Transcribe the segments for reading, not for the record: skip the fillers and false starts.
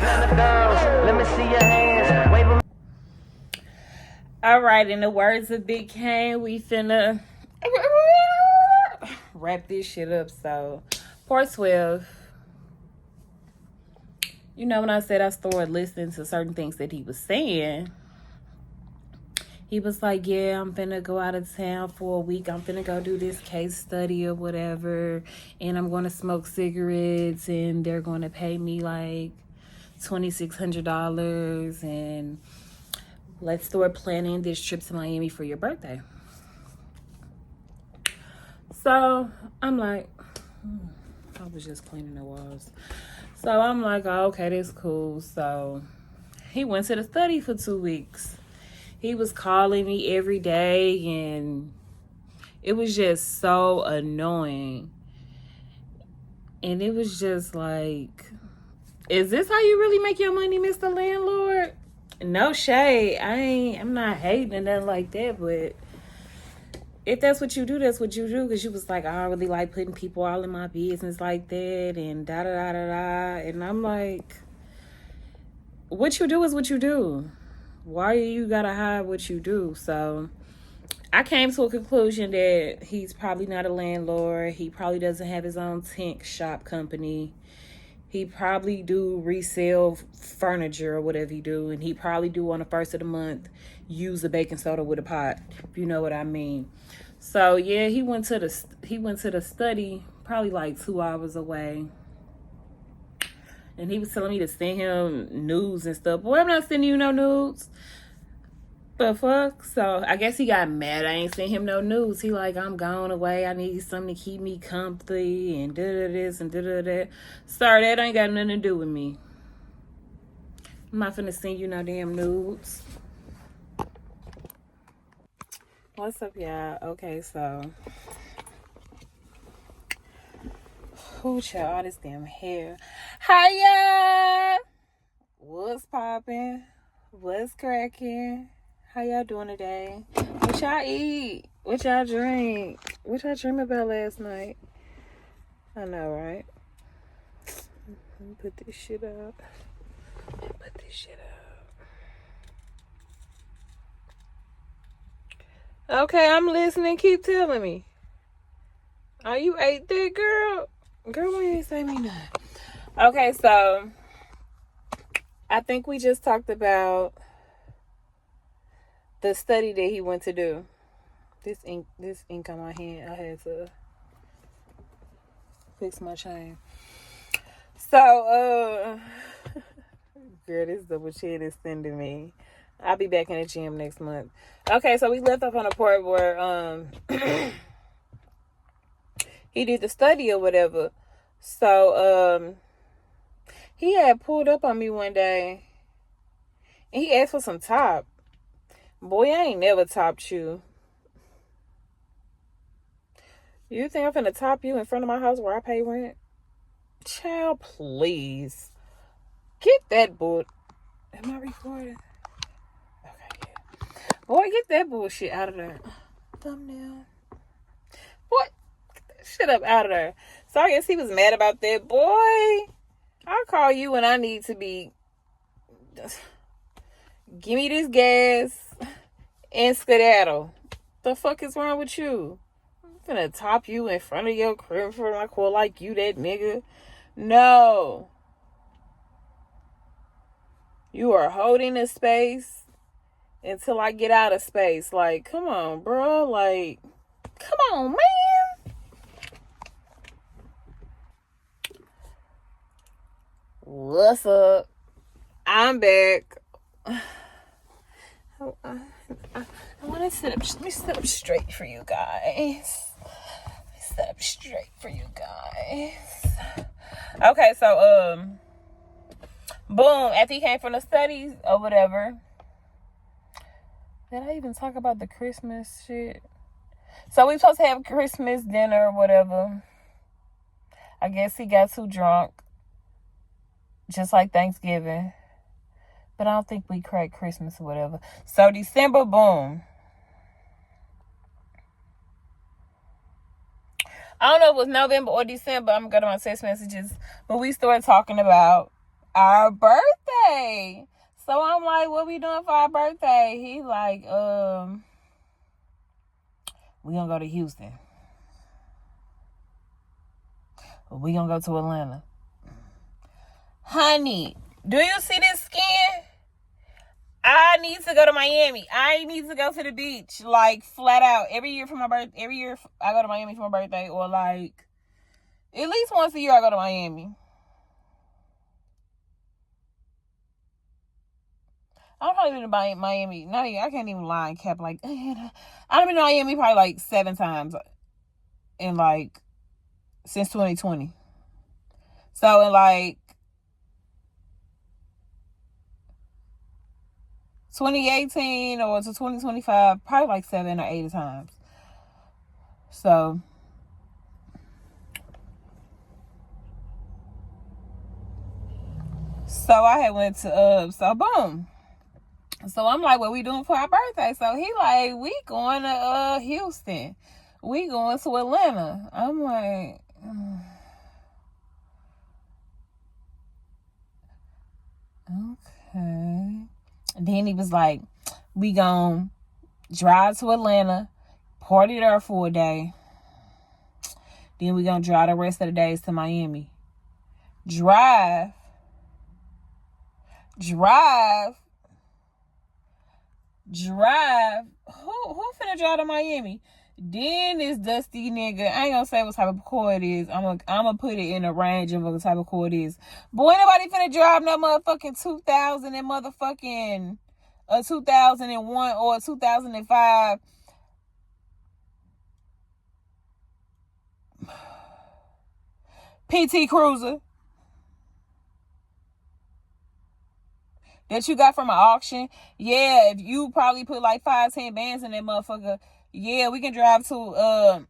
Let me see your hands. Wave 'em. All right, in the words of Big Kane, we finna wrap this shit up. So, poor 12. You know, when I said I started listening to certain things that he was saying, he was like, yeah, I'm finna go out of town for a week. I'm finna go do this case study or whatever. And I'm going to smoke cigarettes and they're going to pay me like $2,600. And let's start planning this trip to Miami for your birthday. So I'm like, I was just cleaning the walls. So I'm like, oh, okay, that's cool. So he went to the study for 2 weeks. He was calling me every day and it was just so annoying. And it was just like, is this how you really make your money, Mr. Landlord? No shade. I'm not hating and nothing like that, but if that's what you do, that's what you do. Because you was like, I don't really like putting people all in my business like that and da-da-da-da-da. And I'm like, what you do is what you do. Why you gotta hide what you do? So I came to a conclusion that he's probably not a landlord. He probably doesn't have his own tent shop company. He probably do resell furniture or whatever he do. And he probably do on the first of the month use a baking soda with a pot, if you know what I mean. So yeah, he went to the study probably like 2 hours away. And he was telling me to send him nudes and stuff. Boy, I'm not sending you no nudes. The fuck? So I guess he got mad. I ain't sent him no nudes. He like, I'm going away. I need something to keep me comfy and this and that. Sorry, that ain't got nothing to do with me. I'm not finna send you no damn nudes. What's up, y'all? Okay, so who child all this damn hair? Hiya! What's poppin'? What's cracking? How y'all doing today? What y'all eat? What y'all drink? What y'all dream about last night? I know, right? Let me put this shit up. Okay, I'm listening. Keep telling me. Oh, you ate that, girl? Girl, why you ain't say me nothing? Okay, so I think we just talked about the study that he went to do. This ink on my hand. I had to fix my chain. So, girl, this double chin is sending me. I'll be back in the gym next month. Okay, so we left off on a part where he did the study or whatever. So he had pulled up on me one day and he asked for some top. Boy, I ain't never topped you. You think I'm finna top you in front of my house where I pay rent? Child, please. Get that bull. Am I recording? Okay, yeah. Boy, get that bullshit out of there. Thumbnail. Boy, get that shit up out of there. So I guess he was mad about that. Boy, I'll call you when I need to be. Give me this gas and skedaddle. The fuck is wrong with you? I'm finna top you in front of your crib in front of my car like you that nigga. No. You are holding a space until I get out of space. Like, come on, bro. Like, come on, man. What's up? I'm back. I want to sit up. Let me sit up straight for you guys. Okay, so boom. After he came from the studies or whatever. Did I even talk about the Christmas shit? So we supposed to have Christmas dinner or whatever. I guess he got too drunk. Just like Thanksgiving. But I don't think we cracked Christmas or whatever. So December, boom. I don't know if it was November or December. I'm going to go to my text messages. But we started talking about our birthday. So I'm like, what we doing for our birthday? He like, we gonna go to Houston. We gonna go to Atlanta. Honey, do you see this skin? I need to go to Miami. I need to go to the beach, like flat out. Every year I go to Miami for my birthday, or like at least once a year I go to Miami. I've probably been to Miami. I can't even lie and cap like I've been to Miami probably like 7 times in like since 2020. So in like 2018 or to 2025, probably like 7 or 8 times. So I had went to so boom. So I'm like, what we doing for our birthday? So he like, we going to Houston. We going to Atlanta. I'm like, okay. And then he was like, we gonna drive to Atlanta, party there for a day. Then we gonna drive the rest of the days to Miami. Drive. Who finna drive to Miami? Then this dusty nigga, I ain't gonna say what type of car it is. I'm gonna put it in a range of what type of car it is. Boy, nobody finna drive no motherfucking 2000 and motherfucking a 2001 or a 2005 PT Cruiser that you got from an auction. Yeah, if you probably put like 5-10 bands in that motherfucker, yeah, we can drive to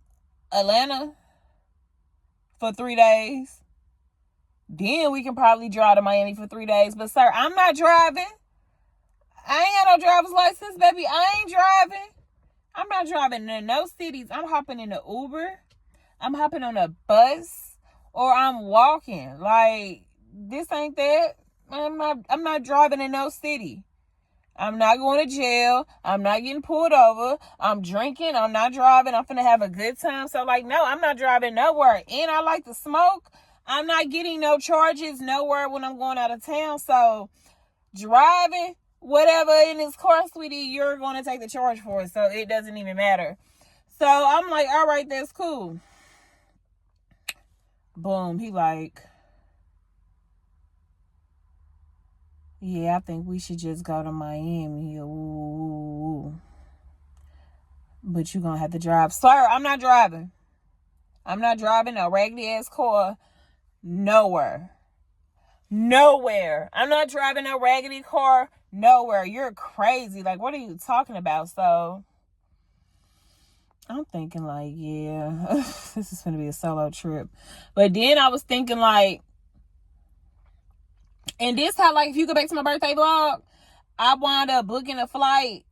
Atlanta for 3 days. Then we can probably drive to Miami for 3 days. But sir, I'm not driving. I ain't got no driver's license, baby. I ain't driving. I'm not driving in no cities. I'm hopping in the Uber. I'm hopping on a bus, or I'm walking. Like, this ain't that. I'm not driving in no city. I'm not going to jail. I'm not getting pulled over. I'm drinking. I'm not driving. I'm finna have a good time. So, like, no, I'm not driving nowhere. And I like to smoke. I'm not getting no charges nowhere when I'm going out of town. So, driving, whatever in this car, sweetie, you're going to take the charge for it. So, it doesn't even matter. So, I'm like, all right, that's cool. Boom. He like, yeah, I think we should just go to Miami. Ooh. But you're going to have to drive. Sir, I'm not driving. I'm not driving a raggedy ass car nowhere. I'm not driving a raggedy car nowhere. You're crazy. Like, what are you talking about? So, I'm thinking like, yeah, this is going to be a solo trip. But then I was thinking like, and this how, like, if you go back to my birthday vlog, I wound up booking a flight,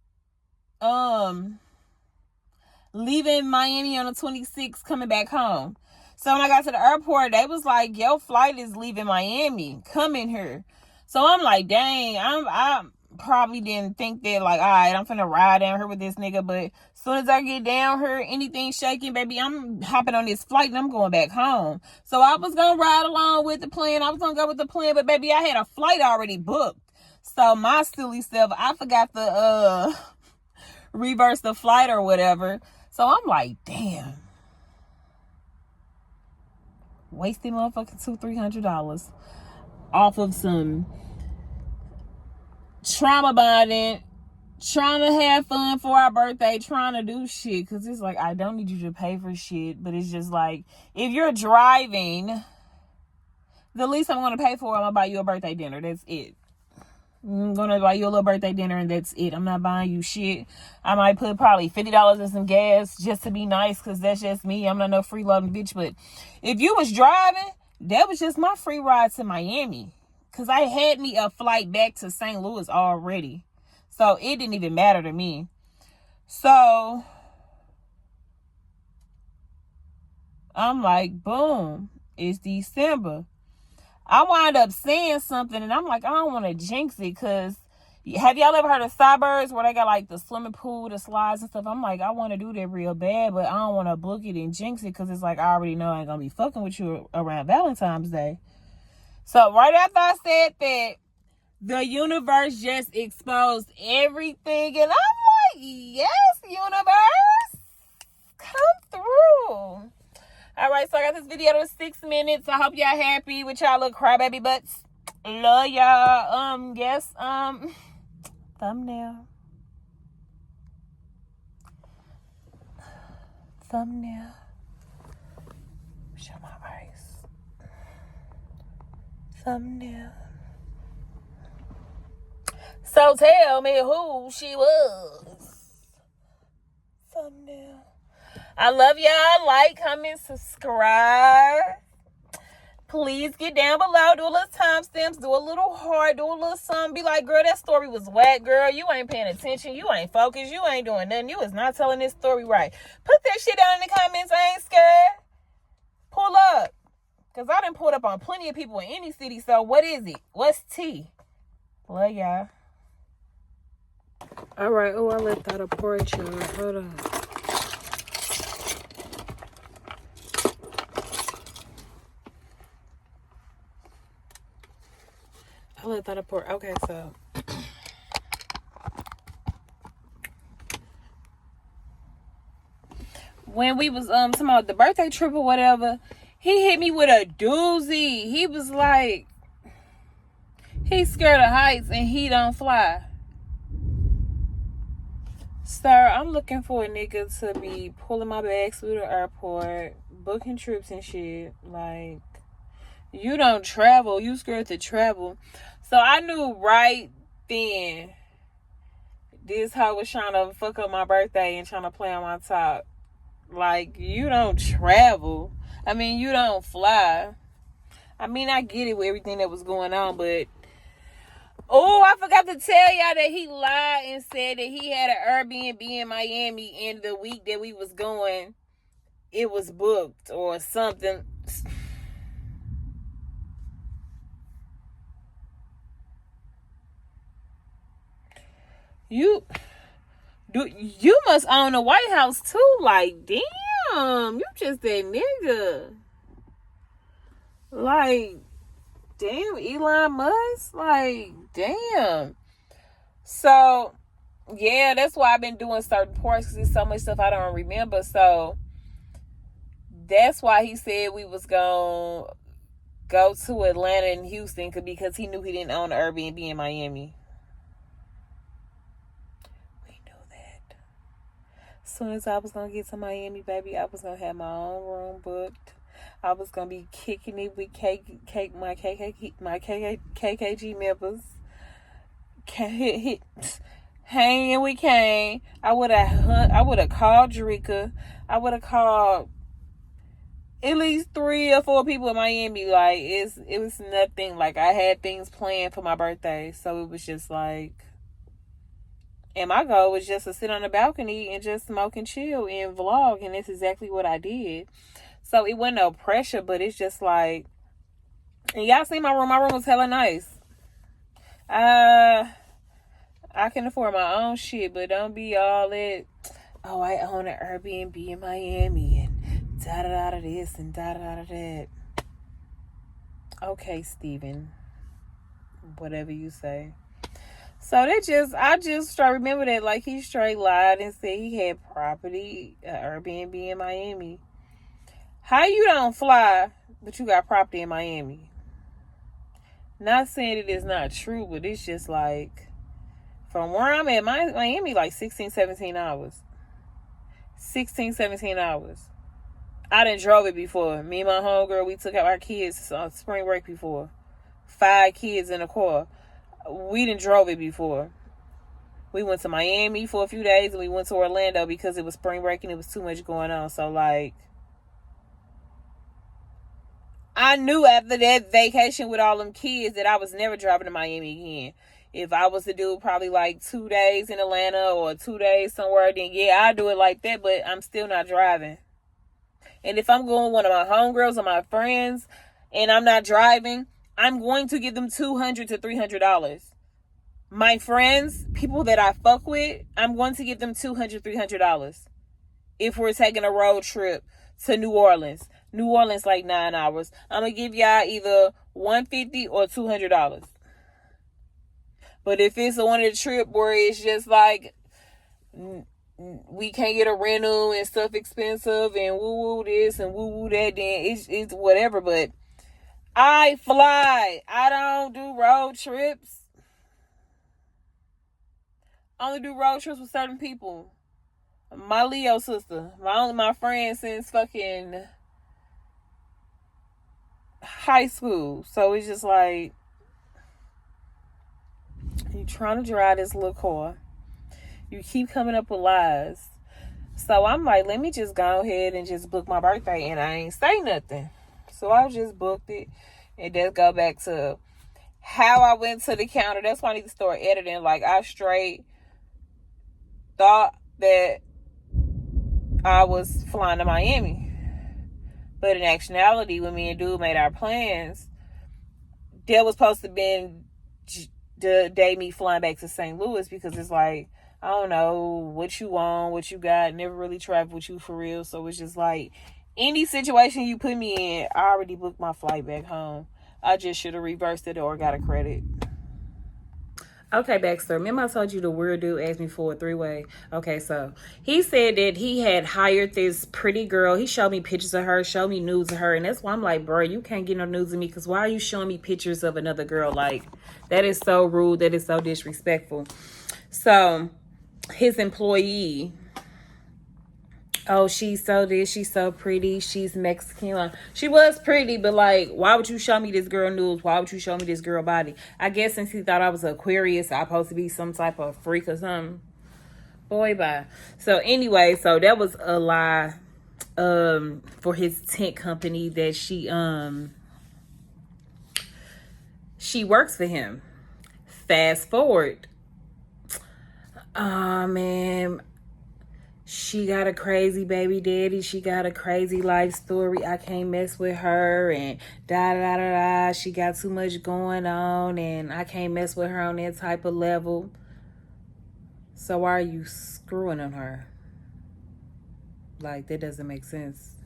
leaving Miami on the 26th, coming back home. So when I got to the airport, they was like, your flight is leaving Miami, coming here. So I'm like, dang, I probably didn't think that, like, all right, I'm finna ride down here with this nigga. But as soon as I get down here, anything shaking, baby, I'm hopping on this flight and I'm going back home. So I was gonna ride along with the plan. I was gonna go with the plan, but baby, I had a flight already booked. So my silly self, I forgot to reverse the flight or whatever. So I'm like, damn. Wasting motherfucking $200-$300 off of some trauma bonding, trying to have fun for our birthday, trying to do shit. Because it's like, I don't need you to pay for shit. But it's just like, if you're driving, the least I'm going to pay for, I'm going to buy you a birthday dinner. That's it. I'm going to buy you a little birthday dinner and that's it. I'm not buying you shit. I might put probably $50 in some gas just to be nice, because that's just me. I'm not no freeloading bitch. But if you was driving, that was just my free ride to Miami, because I had me a flight back to St. Louis already. So it didn't even matter to me. So I'm like, boom, it's December. I wind up saying something, and I'm like, I don't want to jinx it, because have y'all ever heard of Cybergs where they got like the swimming pool, the slides and stuff? I'm like, I want to do that real bad, but I don't want to book it and jinx it, because it's like, I already know I ain't going to be fucking with you around Valentine's Day. So right after I said that, the universe just exposed everything, and I'm like, yes, universe, come through. All right, so I got this video to 6 minutes. I hope y'all happy with y'all little crybaby butts. Love y'all. Yes, thumbnail. Show my eyes. Thumbnail. So tell me who she was. Thumbnail. I love y'all. Like, comment, subscribe. Please get down below. Do a little timestamps. Do a little heart. Do a little something. Be like, girl, that story was whack, girl. You ain't paying attention. You ain't focused. You ain't doing nothing. You is not telling this story right. Put that shit down in the comments. I ain't scared. Pull up. Because I done pulled up on plenty of people in any city. So what is it? What's T? Love y'all. All right. Oh, I left out a porch, y'all. Hold on. I left out a porch. Okay, so when we was talking about the birthday trip or whatever, he hit me with a doozy. He was like, he's scared of heights and he don't fly. Sir, I'm looking for a nigga to be pulling my bags through the airport, booking trips and shit. Like, you don't travel. You scared to travel. So I knew right then this hoe was trying to fuck up my birthday and trying to play on my top. Like, you don't travel. I mean, you don't fly. I mean, I get it with everything that was going on, but oh, I forgot to tell y'all that he lied and said that he had an Airbnb in Miami, and the week that we was going, it was booked or something. You must own the White House too. Like, damn, you just that nigga. Like, damn, Elon Musk. Like, damn. So, yeah, that's why I've been doing certain parts, because there's so much stuff I don't remember. So, that's why he said we was going to go to Atlanta and Houston, because he knew he didn't own an Airbnb in Miami. As soon as I was going to get to Miami, baby, I was going to have my own room booked. I was going to be kicking it with my KKG members. Hanging with Kane. I would have called Drika. I would have called at least 3 or 4 people in Miami. Like, it was nothing. Like, I had things planned for my birthday. So it was just like, and my goal was just to sit on the balcony and just smoke and chill and vlog. And that's exactly what I did. So it wasn't no pressure, but it's just like, and y'all see my room. My room was hella nice. I can afford my own shit, but don't be all that, oh, I own an Airbnb in Miami and da-da-da-da this and da-da-da-da that. Okay, Steven. Whatever you say. So I just try to remember that, like, he straight lied and said he had property, Airbnb in Miami. How you don't fly, but you got property in Miami? Not saying it is not true, but it's just like, from where I'm at, Miami, like 16, 17 hours. 16, 17 hours. I done drove it before. Me and my homegirl, we took out our kids on spring break before. 5 kids in a car. We done drove it before. We went to Miami for a few days, and we went to Orlando because it was spring break and it was too much going on. So, like, I knew after that vacation with all them kids that I was never driving to Miami again. If I was to do probably like 2 days in Atlanta or 2 days somewhere, then yeah, I'd do it like that, but I'm still not driving. And if I'm going with one of my homegirls or my friends and I'm not driving, I'm going to give them $200 to $300. My friends, people that I fuck with, I'm going to give them $200, $300. If we're taking a road trip to New Orleans. New Orleans like 9 hours. I'm going to give y'all either $150 or $200. But if it's on a trip where it's just like we can't get a rental and stuff expensive and woo-woo this and woo-woo that, then it's whatever. But I fly. I don't do road trips. I only do road trips with certain people. My Leo sister. My friend since fucking high school. So it's just like, you trying to drive this little car. You keep coming up with lies. So I'm like, let me just go ahead and just book my birthday. And I ain't say nothing. So I just booked it. And just go back to how I went to the counter. That's why I need to start editing. Like, I straight thought that I was flying to Miami. But in actuality, when me and dude made our plans, that was supposed to be the day me flying back to St. Louis, because it's like, I don't know what you want, what you got. Never really traveled with you for real. So it's just like, any situation you put me in, I already booked my flight back home. I just should have reversed it or got a credit. Okay, Baxter, remember I told you the weird dude asked me for a three-way? Okay, so he said that he had hired this pretty girl. He showed me pictures of her, showed me nudes of her. And that's why I'm like, bro, you can't get no nudes of me, because why are you showing me pictures of another girl? Like, that is so rude. That is so disrespectful. So his employee, oh, she's so this, she's so pretty, she's Mexican. She was pretty, but like, why would you show me this girl nudes? Why would you show me this girl body? I guess since he thought I was an Aquarius, I'm supposed to be some type of freak or something. Boy, bye. So anyway, so that was a lie for his tent company that she works for him. Fast forward. Oh, man. She got a crazy baby daddy. She got a crazy life story. I can't mess with her. And da-da-da-da-da. She got too much going on. And I can't mess with her on that type of level. So why are you screwing on her? Like, that doesn't make sense.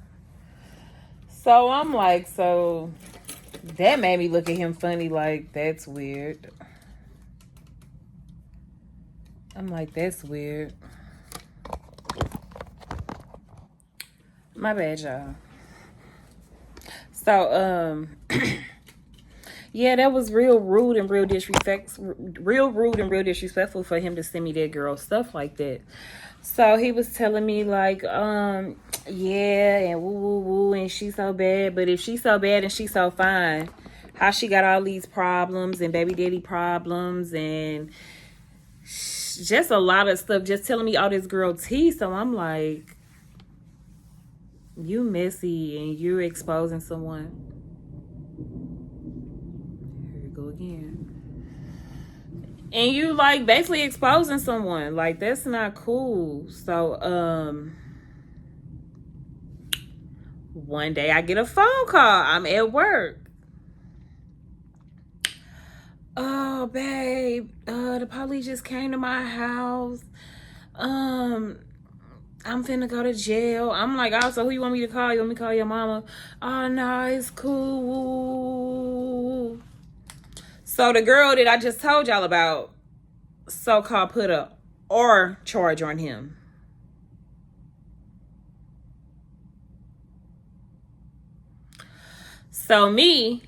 So I'm like, so that made me look at him funny. Like, that's weird. I'm like, that's weird. My bad, y'all. So, yeah, that was real rude and real disrespectful for him to send me that girl stuff like that. So he was telling me like, yeah, and woo woo woo, and she's so bad. But if she's so bad and she's so fine, how she got all these problems and baby daddy problems and just a lot of stuff, just telling me all this girl tea. So I'm like, you messy and you're exposing someone. Here we go again. And you like basically exposing someone. Like, that's not cool. So one day I get a phone call. I'm at work. Oh, babe, the police just came to my house. I'm finna go to jail. I'm like, oh, so who you want me to call? You want me to call your mama? Oh, no, it's cool. So the girl that I just told y'all about, so-called put a R charge on him. So me,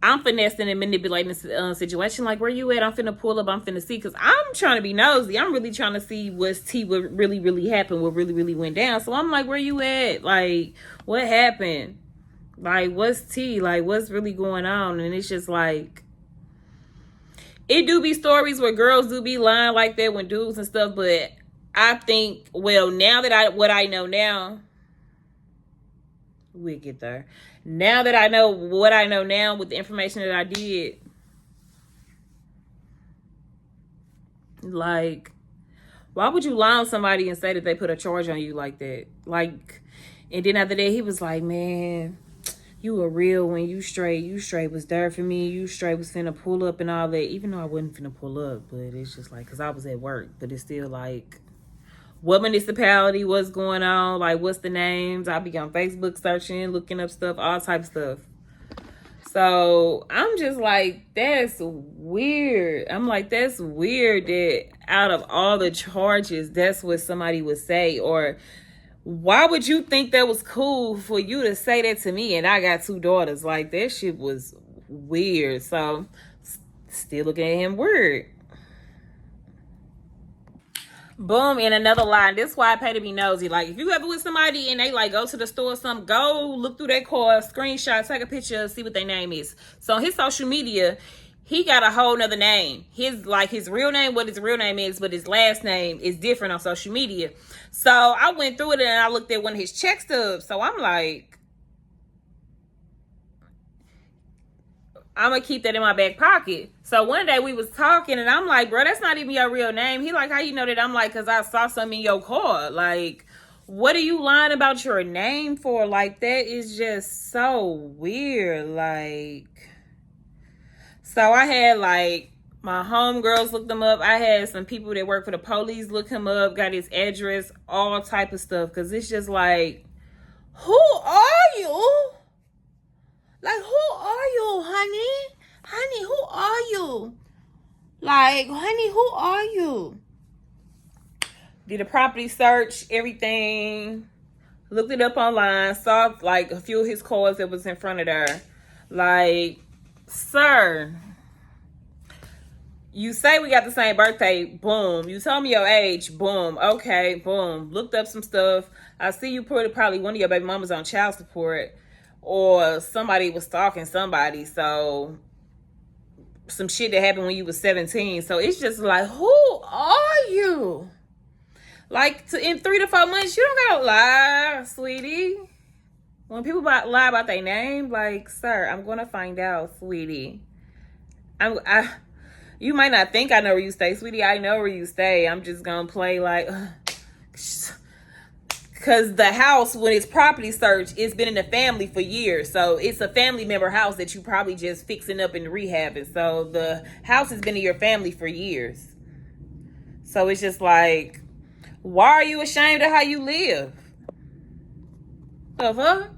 I'm finessing and manipulating the situation. Like, where you at? I'm finna pull up. I'm finna see. Because I'm trying to be nosy. I'm really trying to see what's tea, what really, really happened, what really, really went down. So I'm like, where you at? Like, what happened? Like, what's tea? Like, what's really going on? And it's just like, it do be stories where girls do be lying like that when dudes and stuff. But I think, well, now that what I know now, we'll get there. Now that I know what I know now with the information that I did, like, why would you lie on somebody and say that they put a charge on you like that? Like, and then after that, he was like, man, You a real one. You straight was there for me. You straight was finna pull up and all that. Even though I wasn't finna pull up, but it's just like, because I was at work. But it's still like, what municipality, what's going on, like what's the names. I'll be on Facebook searching, looking up stuff, all type of stuff. So I'm just like, that's weird. I'm like, that's weird that out of all the charges, that's what somebody would say. Or why would you think that was cool for you to say that to me? And I got 2 daughters. Like, that shit was weird. So still looking at him weird. Boom, and another line. This is why I pay to be nosy. Like, if you ever with somebody and they like go to the store or something, go look through their car, screenshot, take a picture, see what their name is. So on his social media, he got a whole nother name. His real name, what his real name is, but his last name is different on social media. So I went through it and I looked at one of his check stubs. So I'm like, I'm gonna keep that in my back pocket. So one day we was talking and I'm like, bro, that's not even your real name. He like, how you know that? I'm like, because I saw something in your car. Like, what are you lying about your name for? Like, that is just so weird. Like, so I had like my homegirls look them up. I had some people that work for the police look him up, got his address, all type of stuff. Because it's just like, who are you? Like, who are you, honey? Honey, who are you? Like, honey, who are you? Did a property search, everything. Looked it up online. Saw, like, a few of his cars that was in front of there. Like, sir, you say we got the same birthday. Boom. You told me your age. Boom. Okay, boom. Looked up some stuff. I see you put probably one of your baby mamas on child support. Or somebody was stalking somebody. So some shit that happened when you was 17. So it's just like, who are you? Like, in 3 to 4 months, you don't gotta lie, sweetie. When people lie about their name, like, sir, I'm gonna find out, sweetie. You might not think I know where you stay, sweetie. I know where you stay. I'm just gonna play like, because the house, when it's property search, it's been in the family for years. So it's a family member house that you probably just fixing up and rehabbing. So the house has been in your family for years. So it's just like, why are you ashamed of how you live? The fuck?